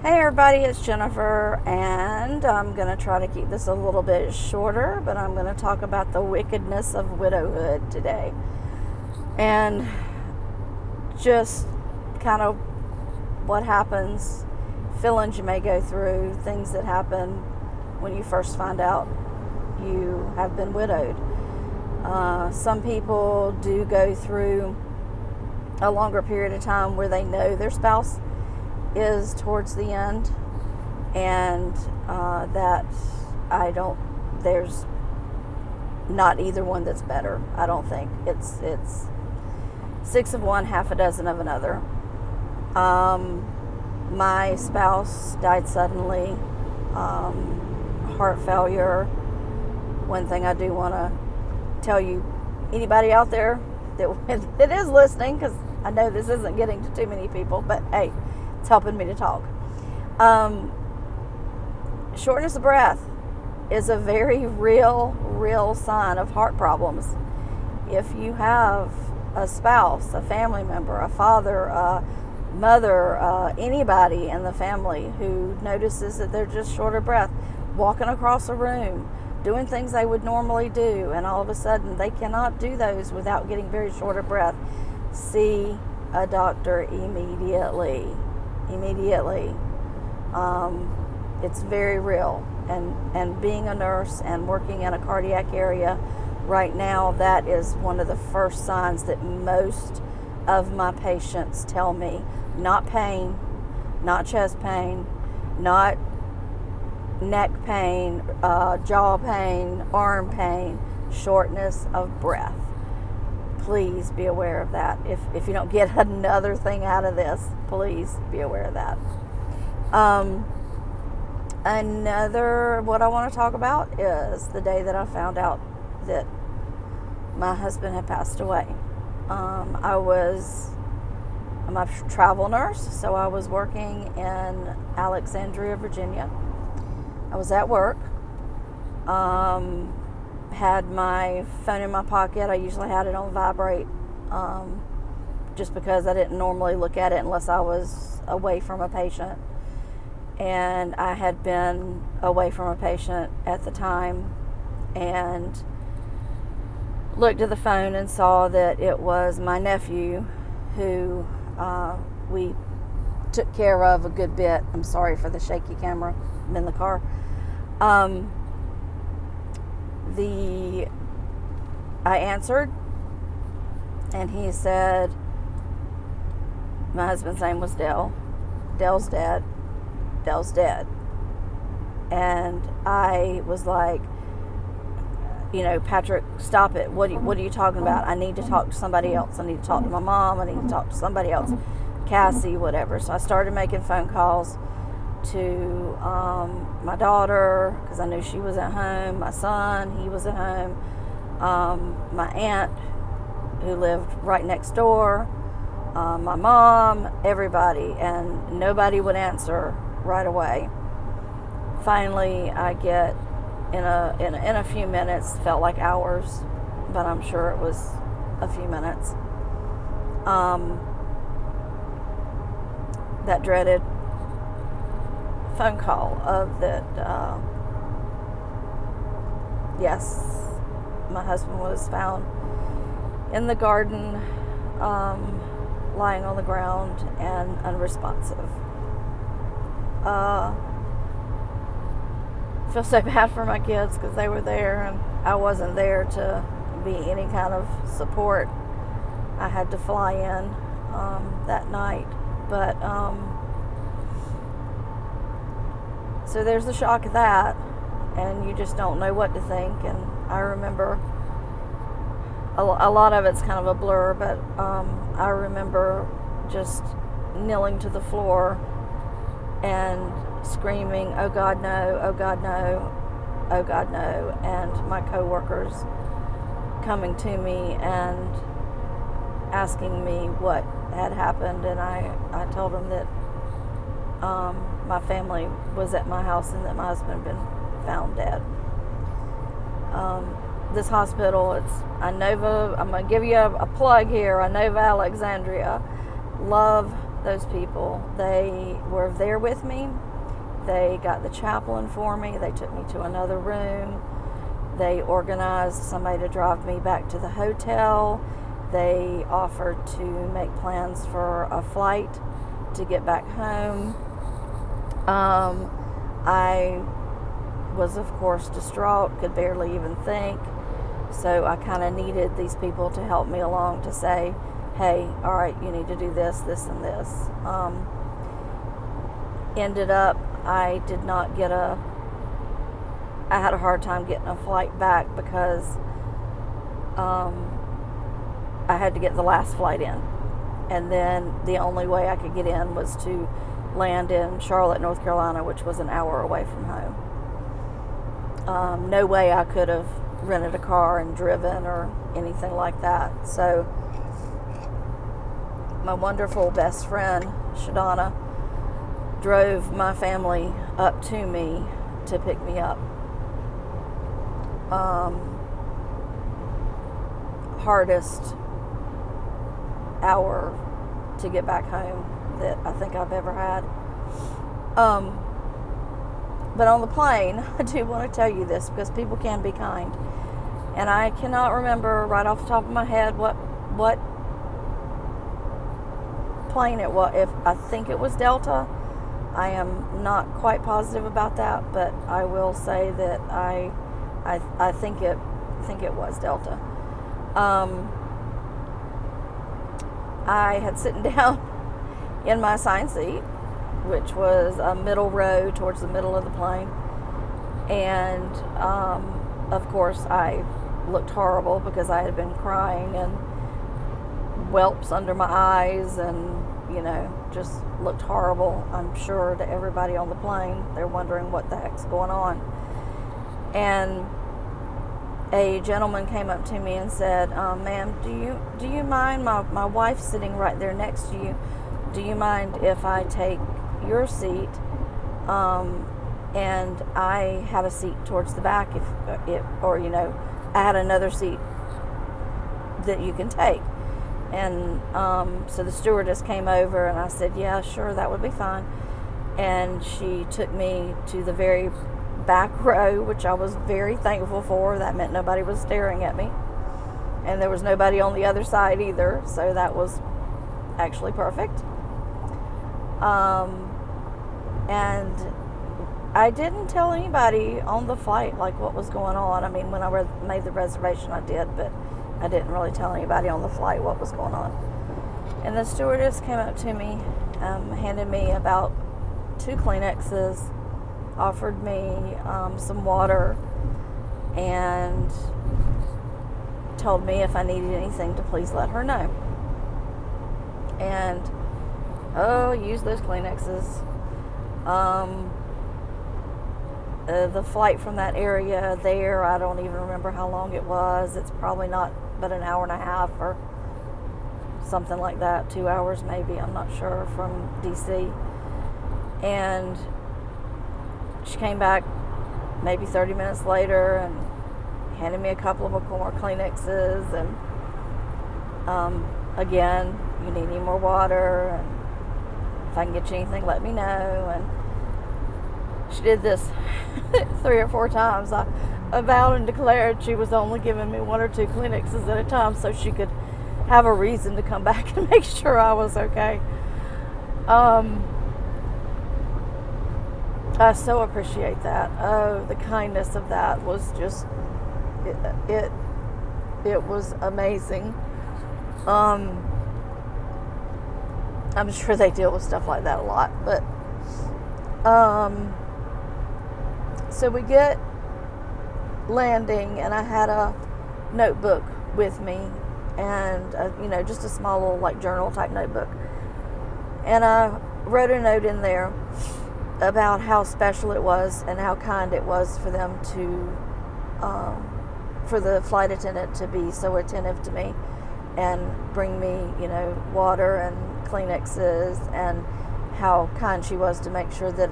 Hey everybody, it's Jennifer, and I'm going to try to keep this a little bit shorter, but I'm going to talk about the wickedness of widowhood today. And just kind of what happens, feelings you may go through, things that happen when you first find out you have been widowed. Some people do go through a longer period of time where they know their spouse is towards the end, and there's not either one that's better. I don't think it's six of one, half a dozen of another. My spouse died suddenly, heart failure. One thing I do want to tell you, anybody out there that is listening, because I know this isn't getting to too many people, but hey, it's helping me to talk. Shortness of breath is a very real sign of heart problems. If you have a spouse, a family member, a father, a mother, anybody in the family who notices that they're just short of breath, walking across a room, doing things they would normally do, and all of a sudden they cannot do those without getting very short of breath, see a doctor immediately. It's very real, and being a nurse and working in a cardiac area right now, that is one of the first signs that most of my patients tell me. Not pain, not chest pain, not neck pain, jaw pain, arm pain, shortness of breath. Please be aware of that. If you don't get another thing out of this, please be aware of that. What I want to talk about is the day that I found out that my husband had passed away. I'm a travel nurse, so I was working in Alexandria, Virginia. I was at work. Had my phone in my pocket. I usually had it on vibrate, just because I didn't normally look at it unless I was away from a patient. And I had been away from a patient at the time, and looked at the phone and saw that it was my nephew, who we took care of a good bit. I'm sorry for the shaky camera. I'm in the car. I answered, and he said, my husband's name was Dell. Dell's dead. Dell's dead. And I was like, Patrick, stop it. What are you talking about? I need to talk to somebody else. I need to talk to my mom. I need to talk to somebody else. Cassie, whatever. So I started making phone calls to my daughter, because I knew she was at home. My son, he was at home. My aunt, who lived right next door. My mom, everybody, and nobody would answer right away. Finally, I get in a few minutes, felt like hours, but I'm sure it was a few minutes. That dreaded phone call of that. Yes, my husband was found in the garden, lying on the ground and unresponsive. Feel so bad for my kids because they were there and I wasn't there to be any kind of support. I had to fly in that night, but so there's the shock of that, and you just don't know what to think. And I remember a lot of it's kind of a blur, but I remember just kneeling to the floor and screaming, "Oh God, no, oh God, no, oh God, no," and my coworkers coming to me and asking me what had happened, and I told them that my family was at my house and that my husband had been found dead. This hospital, it's Inova. I'm going to give you a plug here. Inova Alexandria. Love those people. They were there with me. They got the chaplain for me. They took me to another room. They organized somebody to drive me back to the hotel. They offered to make plans for a flight to get back home. I was, of course, distraught, could barely even think. So I kind of needed these people to help me along to say, hey, all right, you need to do this, this, and this. Ended up, I did not get I had a hard time getting a flight back because I had to get the last flight in. And then the only way I could get in was to land in Charlotte, North Carolina, which was an hour away from home. No way I could have rented a car and driven or anything like that. So my wonderful best friend, Shadana, drove my family up to me to pick me up. Hardest hour to get back home that I think I've ever had. But on the plane, I do want to tell you this because people can be kind. And I cannot remember right off the top of my head what plane it was. If I think it was Delta. I am not quite positive about that, but I will say that I think it was Delta. I had sitting down in my assigned seat, which was a middle row towards the middle of the plane, and of course I looked horrible because I had been crying and whelps under my eyes and just looked horrible. I'm sure to everybody on the plane, they're wondering what the heck's going on. And a gentleman came up to me and said, ma'am, do you mind, my wife's sitting right there next to you, do you mind if I take your seat? And I had a seat towards the back I had another seat that you can take. And so the stewardess came over and I said, yeah, sure, that would be fine. And she took me to the very back row, which I was very thankful for. That meant nobody was staring at me. And there was nobody on the other side either, so that was actually perfect. And I didn't tell anybody on the flight like what was going on. I mean, when I made the reservation, I did, but I didn't really tell anybody on the flight what was going on. And the stewardess came up to me, handed me about 2 Kleenexes, offered me some water, and told me if I needed anything to please let her know. And use those Kleenexes. The flight from that area there, I don't even remember how long it was. It's probably not but an hour and a half or something like that, 2 hours maybe, I'm not sure, from DC. And she came back maybe 30 minutes later and handed me a couple of more Kleenexes, and again, you need any more water, and if I can get you anything, let me know. And she did this 3 or 4 times. I vowed and declared she was only giving me 1 or 2 Kleenexes at a time so she could have a reason to come back and make sure I was okay. I so appreciate that. Oh, the kindness of that was just, it was amazing. I'm sure they deal with stuff like that a lot, but so we get landing, and I had a notebook with me, and just a small little like journal type notebook, and I wrote a note in there about how special it was and how kind it was for them to for the flight attendant to be so attentive to me and bring me water and Kleenexes, and how kind she was to make sure that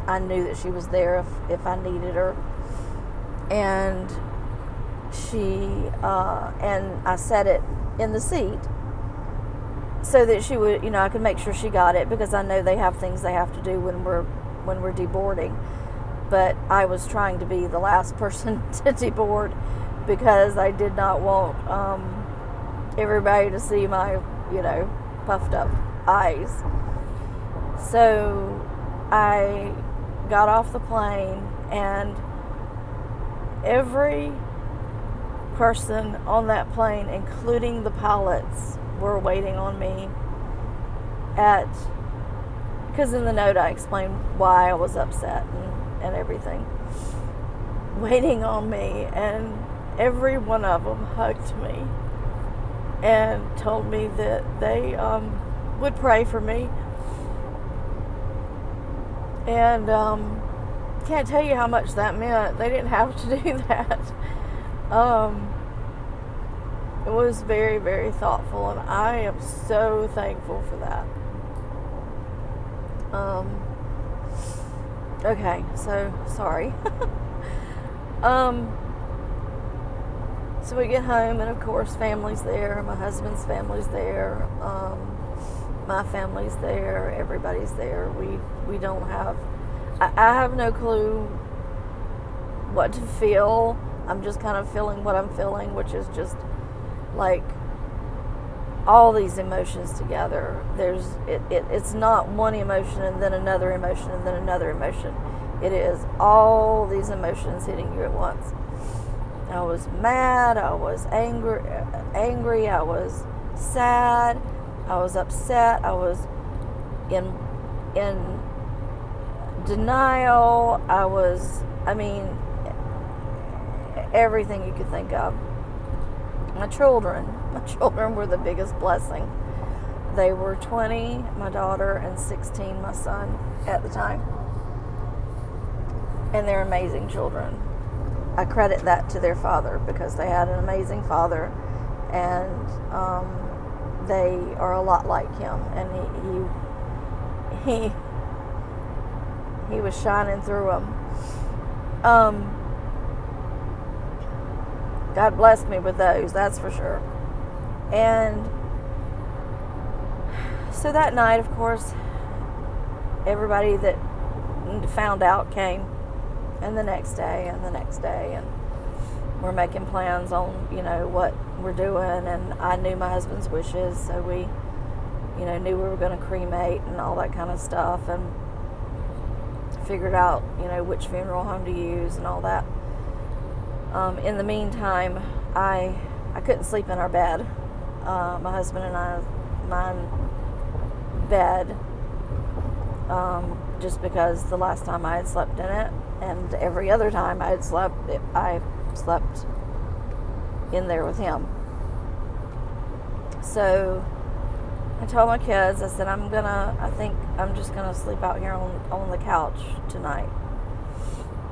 I knew that she was there if I needed her. And she and I said it in the seat, so that she would, I could make sure she got it, because I know they have things they have to do when we're deboarding. But I was trying to be the last person to deboard, because I did not want everybody to see my, puffed up eyes. So I got off the plane, and every person on that plane, including the pilots, were waiting on me because in the note I explained why I was upset and everything. Waiting on me, and every one of them hugged me and told me that they would pray for me. And can't tell you how much that meant. They didn't have to do that. It was very, very thoughtful, and I am so thankful for that. Okay, so sorry. So we get home, and of course family's there. My husband's family's there. My family's there. Everybody's there. We don't have... I have no clue what to feel. I'm just kind of feeling what I'm feeling, which is just like all these emotions together. It's not one emotion and then another emotion and then another emotion. It is all these emotions hitting you at once. I was mad, I was angry, I was sad, I was upset, I was in denial, everything you could think of. My children were the biggest blessing. They were 20, my daughter, and 16, my son, at the time. And they're amazing children. I credit that to their father, because they had an amazing father, and they are a lot like him. And he was shining through them. God blessed me with those, that's for sure. And so that night, of course, everybody that found out came, and the next day, and we're making plans on, what we're doing, and I knew my husband's wishes, so we, knew we were going to cremate and all that kind of stuff, and figured out, which funeral home to use and all that. In the meantime, I couldn't sleep in our bed. My husband and I, mine bed, just because the last time I had slept in it, and every other time I slept in there with him. So I told my kids, I said, I think I'm just gonna sleep out here on the couch tonight.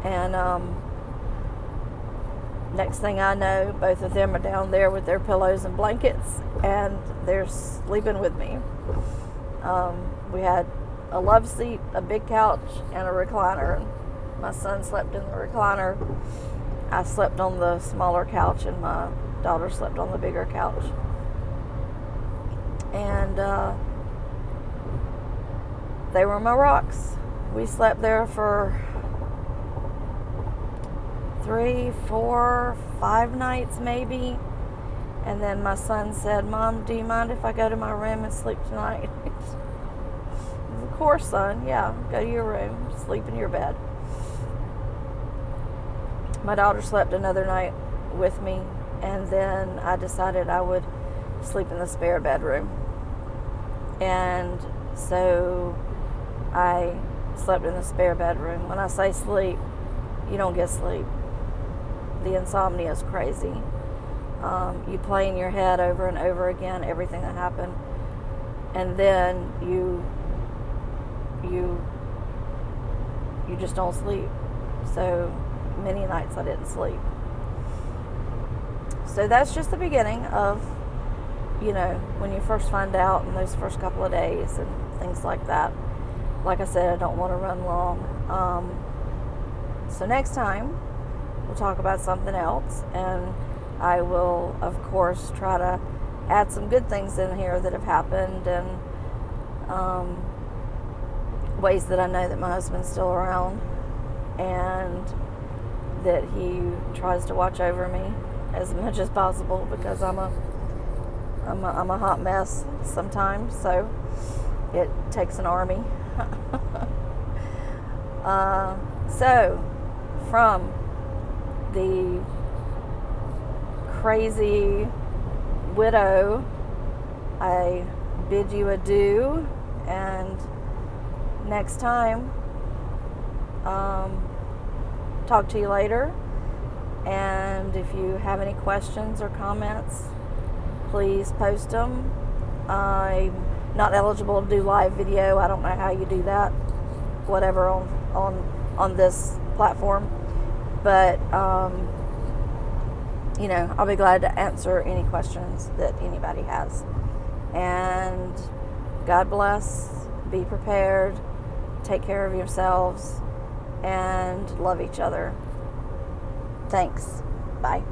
And next thing I know, both of them are down there with their pillows and blankets, and they're sleeping with me. We had a love seat, a big couch, and a recliner. My son slept in the recliner. I slept on the smaller couch, and my daughter slept on the bigger couch. And they were my rocks. We slept there for 3, 4, 5 nights maybe. And then my son said, "Mom, do you mind if I go to my room and sleep tonight?" Of course, son. Yeah, go to your room. Sleep in your bed. My daughter slept another night with me, and then I decided I would sleep in the spare bedroom. And so I slept in the spare bedroom. When I say sleep, you don't get sleep. The insomnia is crazy. You play in your head over and over again everything that happened, and then you just don't sleep. So many nights I didn't sleep. So that's just the beginning of, when you first find out, in those first couple of days and things like that. Like I said, I don't want to run long. So next time we'll talk about something else, and I will, of course, try to add some good things in here that have happened, and ways that I know that my husband's still around and that he tries to watch over me as much as possible, because I'm a hot mess sometimes, so it takes an army. So from the crazy widow, I bid you adieu, and next time, talk to you later. And if you have any questions or comments, please post them. I'm not eligible to do live video. I don't know how you do that, whatever, on this platform, but I'll be glad to answer any questions that anybody has. And God bless, be prepared, take care of yourselves, and love each other. Thanks. Bye.